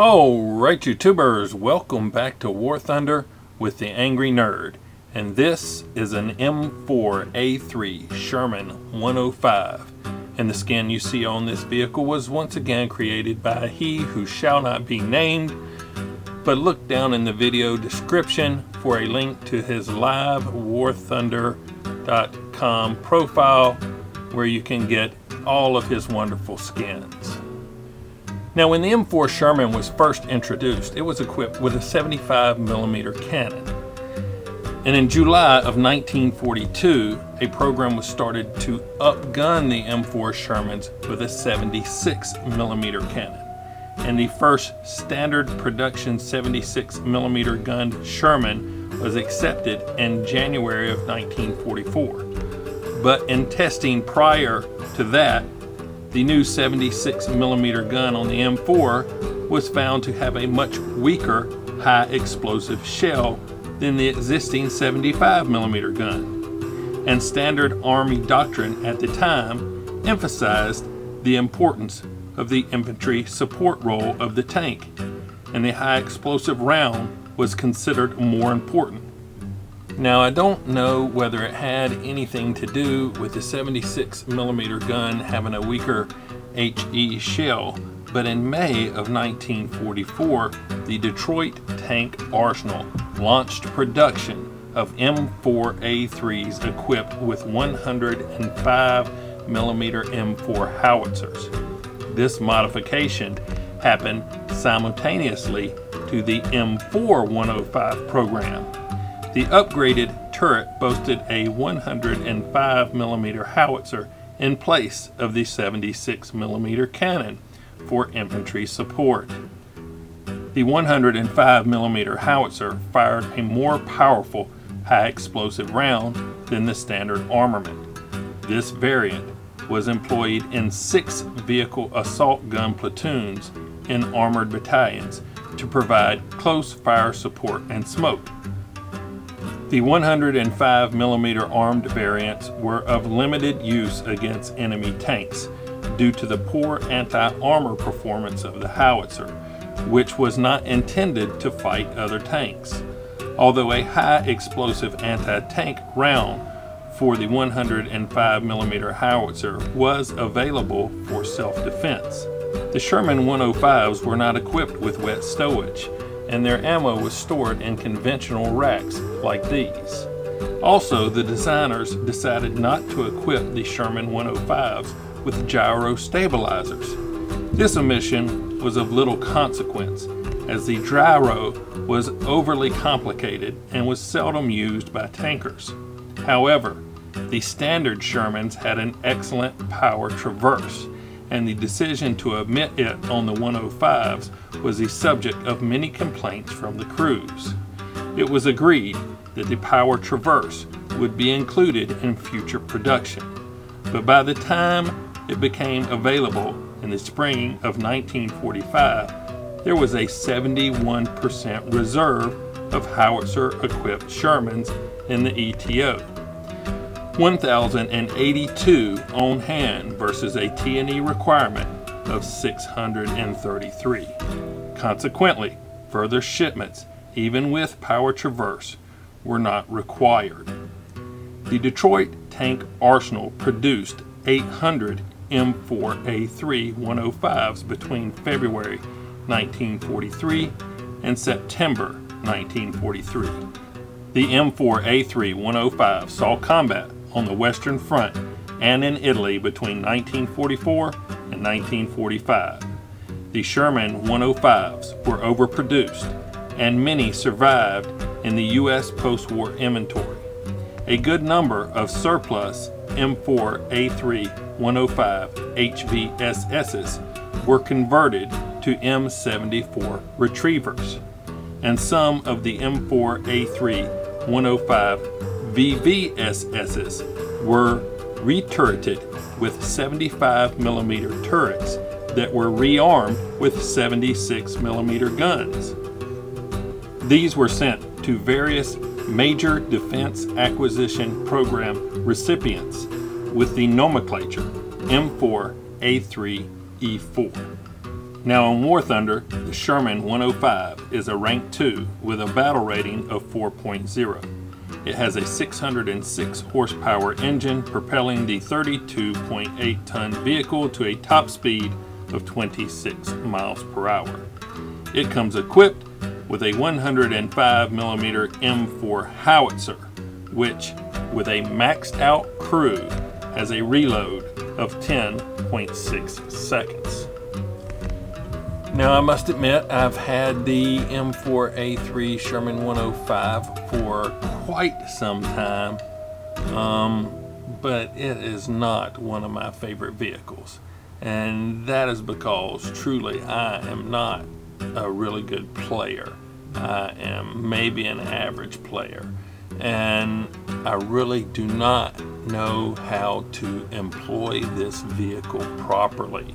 Alright YouTubers, welcome back to War Thunder with the Angry Nerd, and this is an M4A3 Sherman 105, and the skin you see on this vehicle was once again created by he who shall not be named, but look down in the video description for a link to his live warthunder.com profile where you can get all of his wonderful skins. Now, when the M4 Sherman was first introduced, it was equipped with a 75mm cannon. And in July of 1942, a program was started to upgun the M4 Shermans with a 76mm cannon. And the first standard production 76mm gun Sherman was accepted in January of 1944. But in testing prior to that, the new 76mm gun on the M4 was found to have a much weaker high explosive shell than the existing 75mm gun. And standard Army doctrine at the time emphasized the importance of the infantry support role of the tank, and the high explosive round was considered more important. Now, I don't know whether it had anything to do with the 76mm gun having a weaker HE shell, but in May of 1944, the Detroit Tank Arsenal launched production of M4A3s equipped with 105mm M4 howitzers. This modification happened simultaneously to the M4 105 program. The upgraded turret boasted a 105mm howitzer in place of the 76mm cannon for infantry support. The 105mm howitzer fired a more powerful high explosive round than the standard armament. This variant was employed in 6 vehicle assault gun platoons in armored battalions to provide close fire support and smoke. The 105mm armed variants were of limited use against enemy tanks due to the poor anti-armor performance of the howitzer, which was not intended to fight other tanks. Although a high explosive anti-tank round for the 105mm howitzer was available for self-defense. The Sherman 105s were not equipped with wet stowage, and their ammo was stored in conventional racks like these. Also, the designers decided not to equip the Sherman 105s with gyro stabilizers. This omission was of little consequence, as the gyro was overly complicated and was seldom used by tankers. However, the standard Shermans had an excellent power traverse, and the decision to omit it on the 105s was the subject of many complaints from the crews. It was agreed that the power traverse would be included in future production, but by the time it became available in the spring of 1945, there was a 71% reserve of howitzer-equipped Shermans in the ETO. 1,082 on hand versus a T&E requirement of 633. Consequently, further shipments, even with power traverse, were not required. The Detroit Tank Arsenal produced 800 M4A3 105s between February 1943 and September 1943. The M4A3 105 saw combat on the Western Front and in Italy between 1944 and 1945. The Sherman 105s were overproduced, and many survived in the U.S. post-war inventory. a good number of surplus M4A3 105 HVSSs were converted to M74 retrievers, and some of the M4A3 105 VVSSs were returreted with 75mm turrets that were rearmed with 76mm guns. These were sent to various major defense acquisition program recipients with the nomenclature M4A3E4. Now on War Thunder, the Sherman 105 is a rank 2 with a battle rating of 4.0. It has a 606 horsepower engine propelling the 32.8 ton vehicle to a top speed of 26 miles per hour. It comes equipped with a 105mm M4 howitzer, which, with a maxed out crew, has a reload of 10.6 seconds. Now I must admit, I've had the M4A3 Sherman 105 for quite some time, but it is not one of my favorite vehicles. And that is because truly I am not a really good player. I am maybe an average player, and I really do not know how to employ this vehicle properly.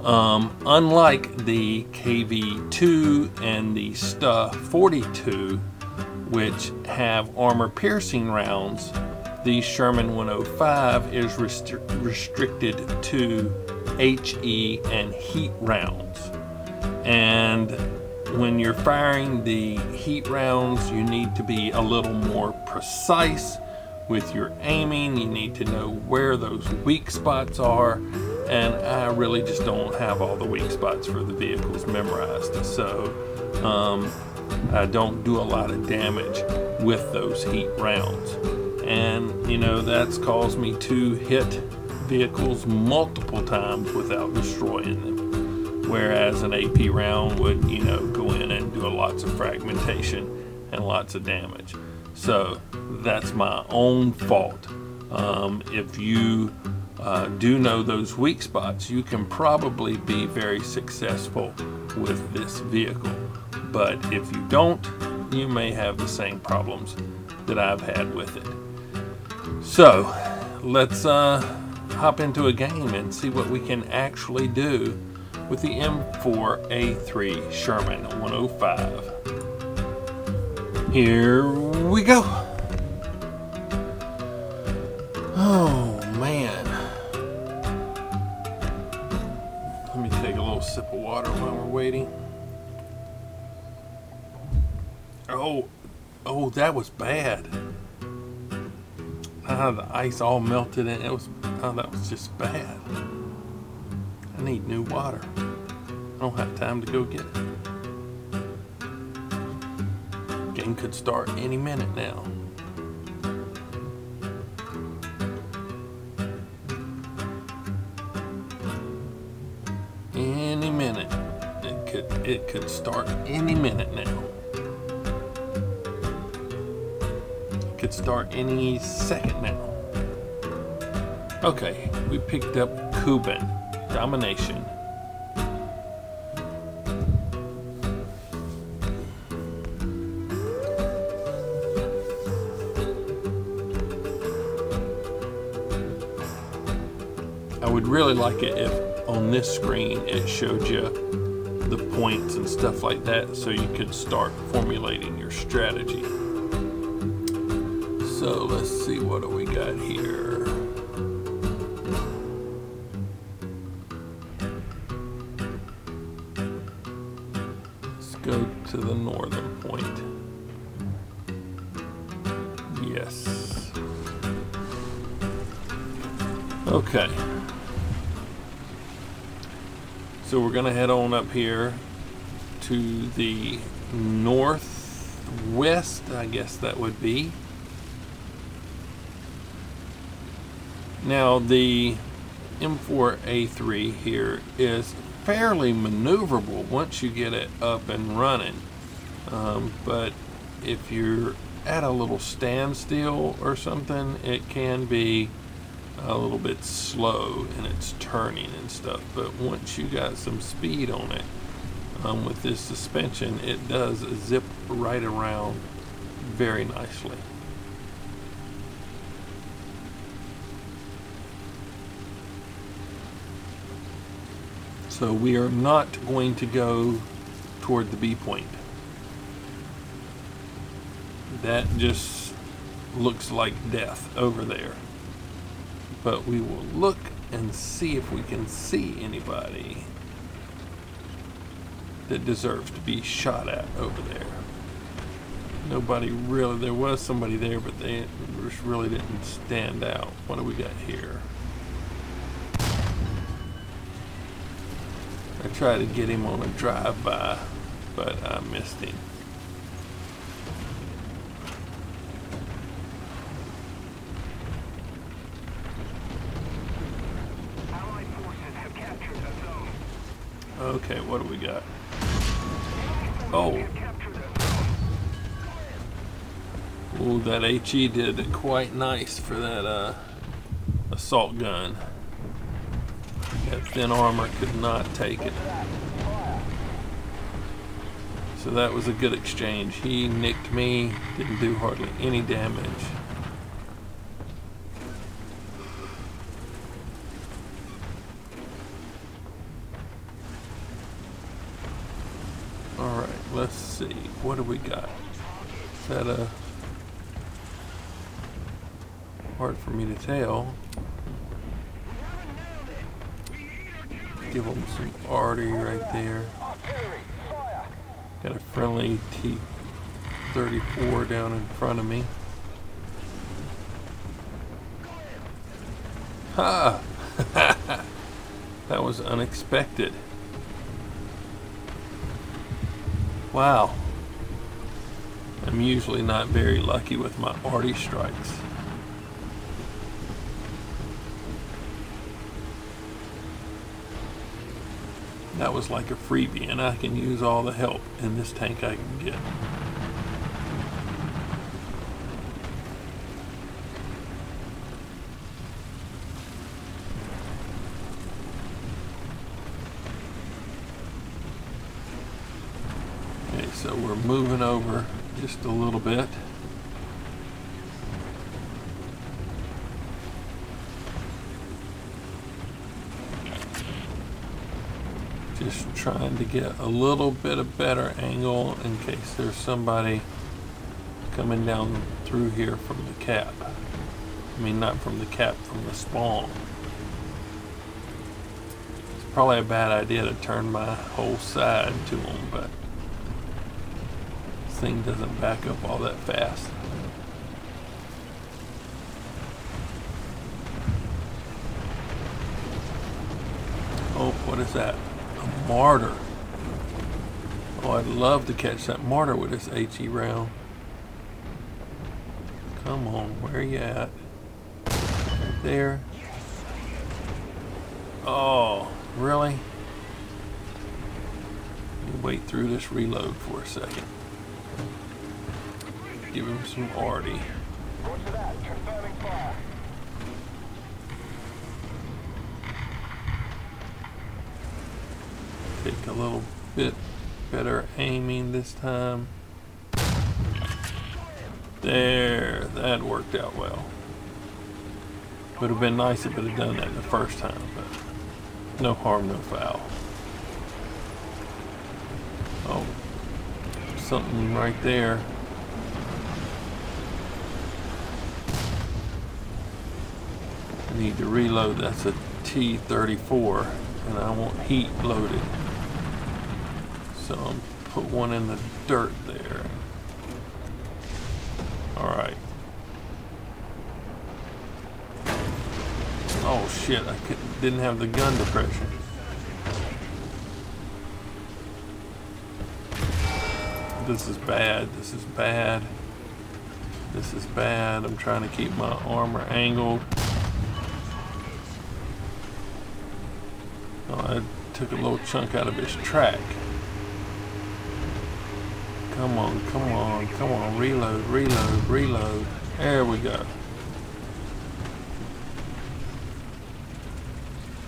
Unlike the KV-2 and the STA-42, which have armor-piercing rounds, the Sherman 105 is restricted to HE and heat rounds. And when you're firing the heat rounds, you need to be a little more precise with your aiming. You need to know where those weak spots are, and I really just don't have all the weak spots for the vehicles memorized, so I don't do a lot of damage with those heat rounds. And you know, that's caused me to hit vehicles multiple times without destroying them, whereas an AP round would, you know, go in and do lots of fragmentation and lots of damage. So that's my own fault. If you do know those weak spots, you can probably be very successful with this vehicle. But if you don't, you may have the same problems that I've had with it. So let's hop into a game and see what we can actually do with the M4A3 Sherman 105. Here we go. Oh man. Let me take a little sip of water while we're waiting. Oh, that was bad. The ice all melted and that was just bad. I need new water. I don't have time to go get it. Game could start any minute now. Any minute. It could start any minute now. It could start any second now. Okay, we picked up Cuban Domination. I would really like it if on this screen it showed you the points and stuff like that, so you could start formulating your strategy. So let's see, what do we got here? Let's go to the northern point. Yes. Okay. So we're going to head on up here to the northwest, I guess that would be. Now the M4A3 here is fairly maneuverable once you get it up and running. But if you're at a little standstill or something, it can be a little bit slow in its turning and stuff. But once you got some speed on it, with this suspension, it does zip right around very nicely. So we are not going to go toward the B point. That just looks like death over there. But we will look and see if we can see anybody that deserves to be shot at over there. Nobody really, there was somebody there, but they just really didn't stand out. What do we got here? I tried to get him on a drive-by, but I missed him. Okay, what do we got? Oh. Ooh, that HE did it quite nice for that assault gun. That thin armor could not take it. So that was a good exchange. He nicked me, didn't do hardly any damage. Alright, let's see. What do we got? Is that hard for me to tell. Give them some artery right there. Got a friendly T-34 down in front of me. Ha! That was unexpected. Wow. I'm usually not very lucky with my arty strikes. That was like a freebie, and I can use all the help in this tank I can get. Okay, so we're moving over just a little bit. Just trying to get a little bit of better angle in case there's somebody coming down through here from the cap. I mean, not from the cap, from the spawn. It's probably a bad idea to turn my whole side to them, but this thing doesn't back up all that fast. Oh, what is that? A mortar. Oh, I'd love to catch that mortar with this HE round. Come on, where are you at? Right there. Oh, really? Let me wait through this reload for a second. Give him some arty. Take a little bit better aiming this time. There, that worked out well. Would have been nice if it had done that the first time, but no harm, no foul. Oh, something right there. I need to reload. That's a T-34, and I want heat loaded. So I'll put one in the dirt there. Alright. Oh shit, I didn't have the gun depression. This is bad, this is bad. This is bad. I'm trying to keep my armor angled. Oh, I took a little chunk out of his track. come on, come on, come on. Reload, reload, reload. There we go.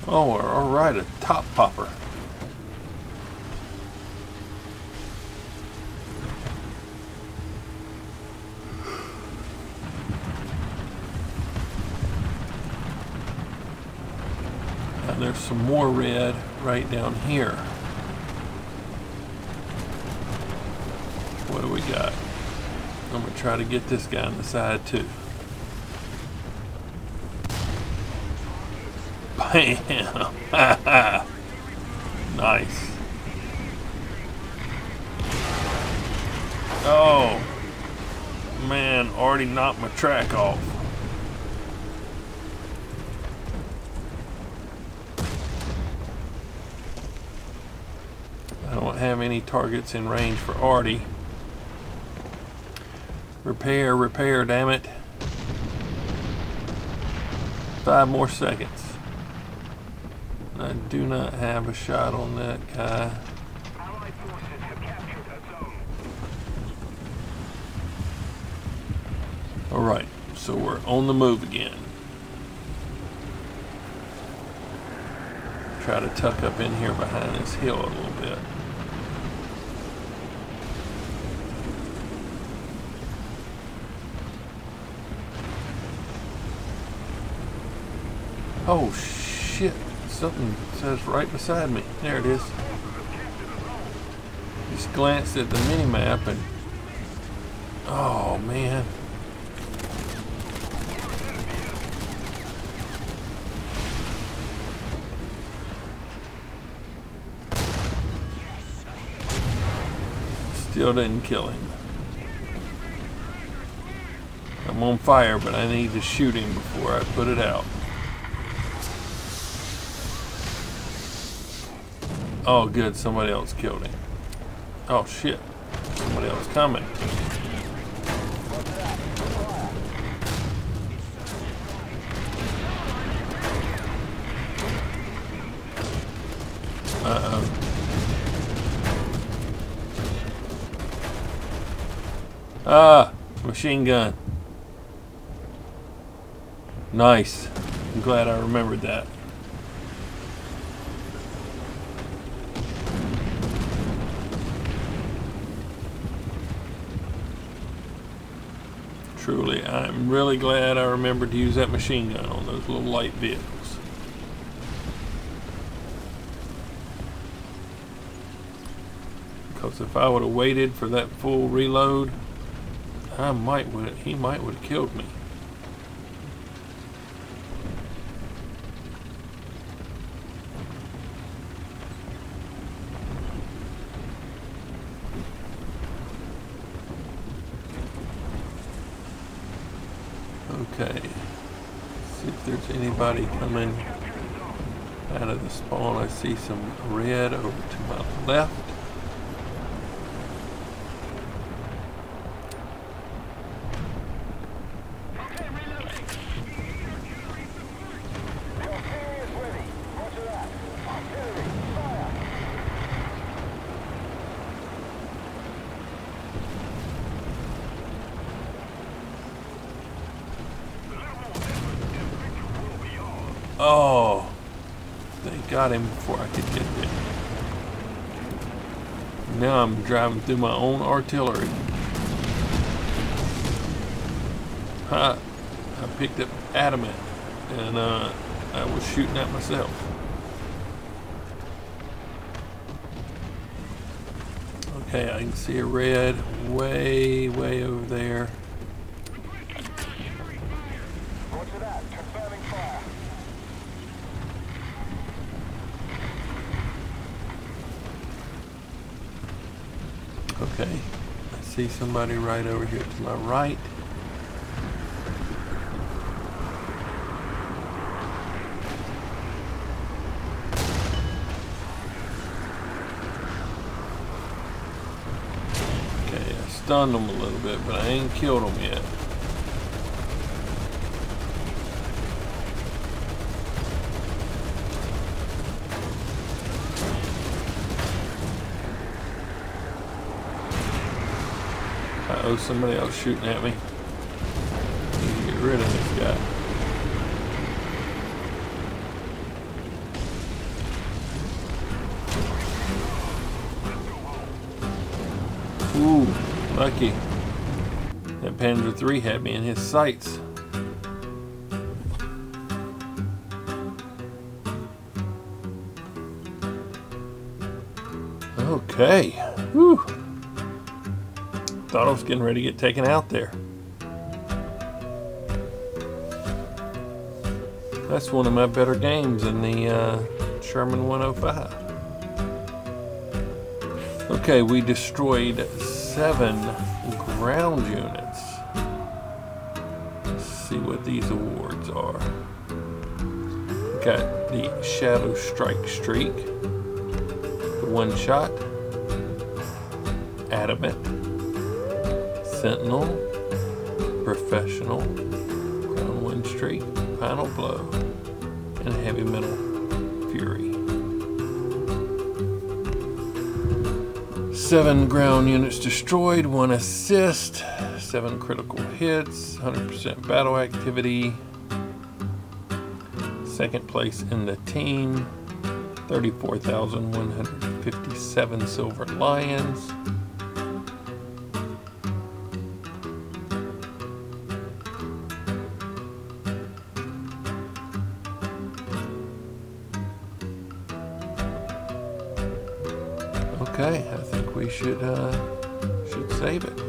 Oh, all right, a top popper. And there's some more red right down here. What do we got? I'm gonna try to get this guy on the side too. Bam! Nice. Oh man, already knocked my track off. I don't have any targets in range for Artie. Repair, repair, damn it. 5 more seconds. I do not have a shot on that guy. Alright, so we're on the move again. Try to tuck up in here behind this hill a little bit. Oh shit, something says right beside me. There it is. Just glanced at the mini-map and... oh man. Still didn't kill him. I'm on fire, but I need to shoot him before I put it out. Oh good, somebody else killed him. Oh shit, somebody else coming. Uh-oh. Ah, machine gun. Nice. I'm glad I remembered that. Truly, I'm really glad I remembered to use that machine gun on those little light vehicles. Because if I would have waited for that full reload, he might would have killed me. Okay, see if there's anybody coming out of the spawn. I see some red over to my left. Oh, they got him before I could get there. Now I'm driving through my own artillery. I picked up adamant and I was shooting at myself. Okay, I can see a red way over there. Okay, I see somebody right over here to my right. Okay, I stunned them a little bit, but I ain't killed them yet. Uh-oh, somebody else shooting at me. Need to get rid of this guy. Ooh, lucky. That Pedro 3 had me in his sights. Okay. Whew. Thought I was getting ready to get taken out there. That's one of my better games in the Sherman 105. Okay, we destroyed 7 ground units. Let's see what these awards are. Got the Shadow Strike Streak, the One Shot, Adamant, Sentinel, Professional, Ground 1 Streak, Final Blow, and Heavy Metal Fury. 7 ground units destroyed, 1 assist, 7 critical hits, 100% battle activity. Second place in the team, 34,157 Silver Lions. Okay, I think we should save it.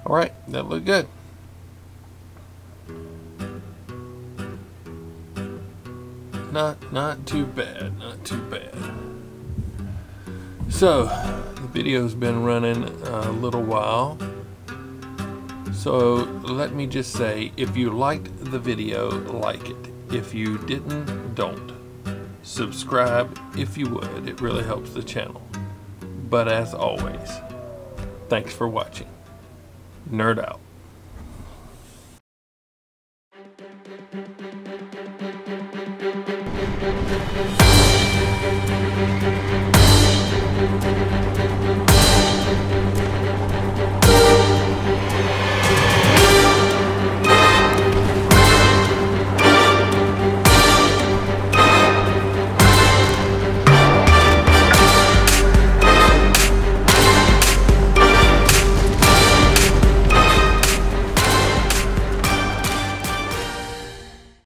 All right, that looked good. Not too bad, not too bad. So, the video's been running a little while. So, let me just say, if you liked the video, like it. If you didn't, don't. Subscribe if you would, it really helps the channel. But as always, thanks for watching. Nerd out.